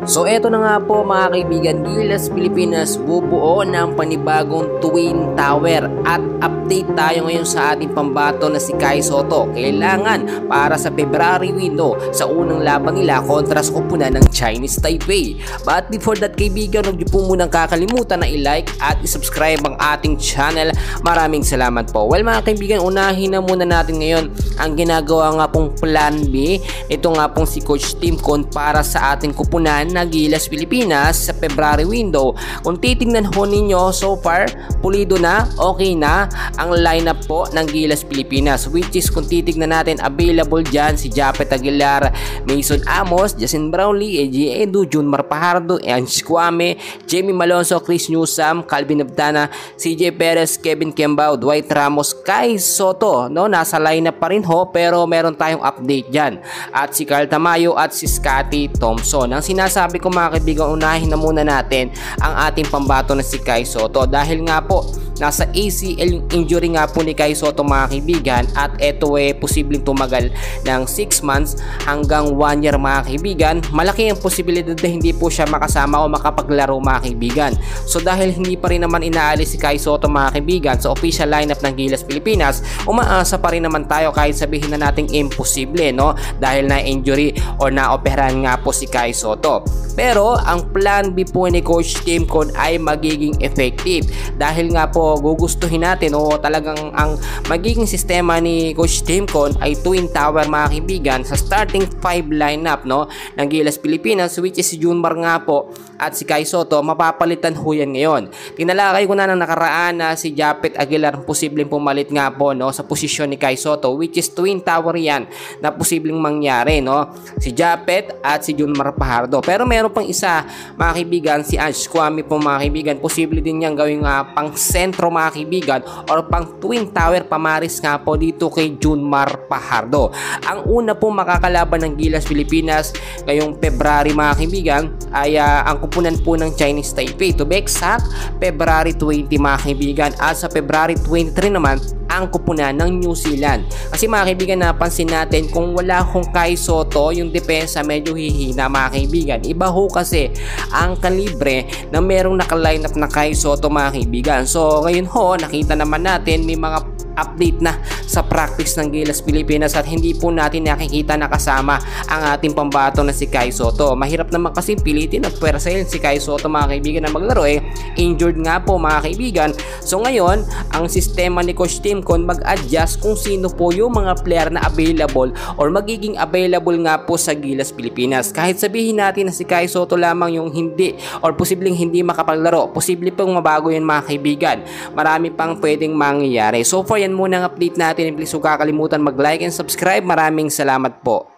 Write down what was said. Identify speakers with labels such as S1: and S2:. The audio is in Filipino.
S1: So eto na nga po mga kaibigan, Gilas Pilipinas bubuo ng panibagong Twin Tower at update tayo ngayon sa ating pambato na si Kai Sotto. Kailangan para sa February window sa unang laban nila kontra sa kupunan ng Chinese Taipei. But before that kaibigan, huwag niyo po munang kakalimutan na i-like at i-subscribe ang ating channel. Maraming salamat po. Well mga kaibigan, unahin na muna natin ngayon ang ginagawa nga pong Plan B. Ito nga pong si Coach Tim Con para sa ating kupunan na Gilas Pilipinas sa February window. Kung titingnan ho ninyo, so far pulido na, okay na ang lineup po ng Gilas Pilipinas, which is kung titingnan natin available dyan si Japet Aguilar, Mason Amos, Justin Brownlee, Eji Edu, Junmar Fajardo, Ange Kwame, Jamie Malonzo, Chris Newsam, Calvin Abdana, CJ Perez, Kevin Kembao, Dwight Ramos, Kai Sotto, no? Nasa lineup pa rin ho pero meron tayong update dyan, at si Carl Tamayo at si Scotty Thompson. Ang sinasabi ko mga kaibigan, unahin na muna natin ang ating pambato na si Kai Sotto dahil nga po nasa ACL injury nga po ni Kai Sotto mga kaibigan, at eto posibleng tumagal ng 6 months hanggang 1 year mga kaibigan. Malaki ang posibilidad na hindi po siya makasama o makapaglaro mga kaibigan. So dahil hindi pa rin naman inaalis si Kai Sotto mga kaibigan sa official lineup ng Gilas Pilipinas, umaasa pa rin naman tayo kahit sabihin na nating imposible, no? Dahil na injury or naoperahan nga po si Kai Sotto. Pero ang Plan B po ni Coach Tim Con ay magiging effective dahil nga po gugustuhin natin o talagang ang magiging sistema ni Coach Tim Con ay Twin Tower mga kaibigan sa starting 5 lineup, no, ng Gilas Pilipinas, which is si Junmar nga po at si Kai Sotto. Mapapalitan ho yan ngayon. Tinalakay ko na ng nakaraan na si Japet Aguilar posibleng pumalit nga po, no, sa posisyon ni Kai Sotto, which is Twin Tower yan na posibleng mangyari, no, si Japet at si Junmar Fajardo. Pero meron pang isa mga kaibigan, si Ange Kwame po mga kaibigan, posible din niyang gawing pang sentro mga kaibigan or pang Twin Tower pamaris nga po dito kay Junmar Fajardo. Ang una po makakalaban ng Gilas Pilipinas ngayong February mga kaibigan ay ang kupunan po ng Chinese Taipei, to be exact February 20 mga kaibigan, at sa February 23 naman ang kupunan ng New Zealand. Kasi mga kaibigan, napansin natin kung wala kong Kai Sotto, yung depensa medyo hihina mga kaibigan. Iba ho kasi ang kalibre na merong naka-line up na Kai Sotto mga kaibigan. So ngayon ho, nakita naman natin may mga update na sa practice ng Gilas Pilipinas at hindi po natin nakikita nakasama ang ating pambato na si Kai Sotto. Mahirap naman kasi pilitin at pwersahin si Kai Sotto mga kaibigan na maglaro, injured nga po mga kaibigan. So ngayon, ang sistema ni Coach Tim Con mag-adjust kung sino po yung mga player na available or magiging available nga po sa Gilas Pilipinas. Kahit sabihin natin na si Kai Sotto lamang yung hindi or posibleng hindi makapaglaro, posible pong mabago yun mga kaibigan. Marami pang pwedeng mangyayari. So for yan muna ang update natin. Please huwag kakalimutan mag-like and subscribe. Maraming salamat po.